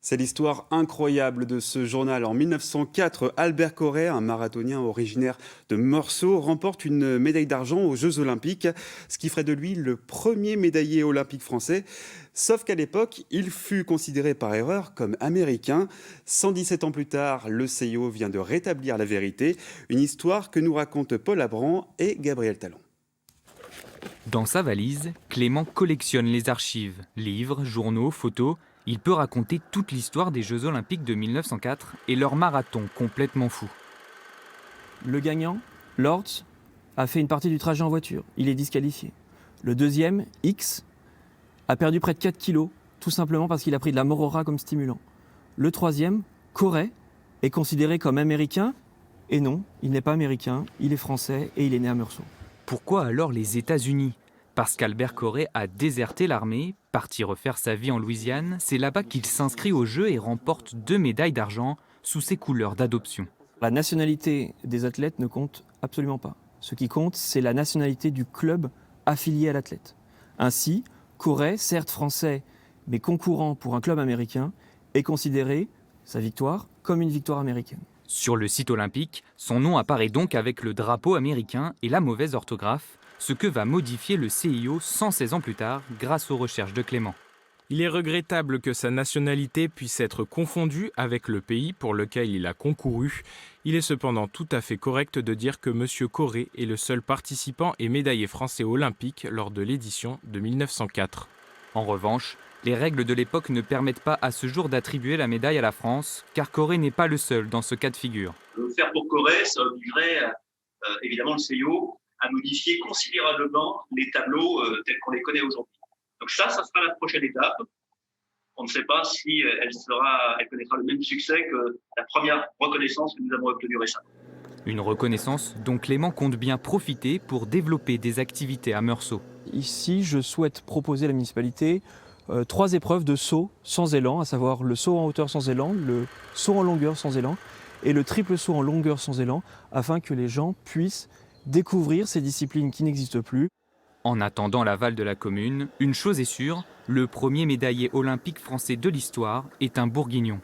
C'est l'histoire incroyable de ce journal. En 1904, Albert Corret, un marathonien originaire de Meursault, remporte une médaille d'argent aux Jeux Olympiques, ce qui ferait de lui le premier médaillé olympique français. Sauf qu'à l'époque, il fut considéré par erreur comme américain. 117 ans plus tard, le CIO vient de rétablir la vérité. Une histoire que nous racontent Paul Abran et Gabriel Talon. Dans sa valise, Clément collectionne les archives, livres, journaux, photos. Il peut raconter toute l'histoire des Jeux Olympiques de 1904 et leur marathon complètement fou. Le gagnant, Lords, a fait une partie du trajet en voiture. Il est disqualifié. Le deuxième, X, a perdu près de 4 kilos, tout simplement parce qu'il a pris de la morora comme stimulant. Le troisième, Corret, est considéré comme américain. Et non, il n'est pas américain, il est français et il est né à Meursault. Pourquoi alors les États-Unis ? Parce qu'Albert Corret a déserté l'armée, parti refaire sa vie en Louisiane. C'est là-bas qu'il s'inscrit aux Jeux et remporte 2 médailles d'argent sous ses couleurs d'adoption. La nationalité des athlètes ne compte absolument pas. Ce qui compte, c'est la nationalité du club affilié à l'athlète. Ainsi, Corret, certes français, mais concourant pour un club américain, est considéré, sa victoire, comme une victoire américaine. Sur le site olympique, son nom apparaît donc avec le drapeau américain et la mauvaise orthographe, ce que va modifier le CIO 116 ans plus tard grâce aux recherches de Clément. Il est regrettable que sa nationalité puisse être confondue avec le pays pour lequel il a concouru. Il est cependant tout à fait correct de dire que M. Corret est le seul participant et médaillé français olympique lors de l'édition de 1904. En revanche, les règles de l'époque ne permettent pas à ce jour d'attribuer la médaille à la France, car Corret n'est pas le seul dans ce cas de figure. Faire pour Corret, ça obligerait évidemment le CIO à modifier considérablement les tableaux tels qu'on les connaît aujourd'hui. Donc ça sera la prochaine étape. On ne sait pas si elle connaîtra le même succès que la première reconnaissance que nous avons obtenue récemment. Une reconnaissance dont Clément compte bien profiter pour développer des activités à Meursault. Ici, je souhaite proposer à la municipalité 3 épreuves de saut sans élan, à savoir le saut en hauteur sans élan, le saut en longueur sans élan et le triple saut en longueur sans élan, afin que les gens puissent découvrir ces disciplines qui n'existent plus. En attendant l'aval de la commune, une chose est sûre, le premier médaillé olympique français de l'histoire est un Bourguignon.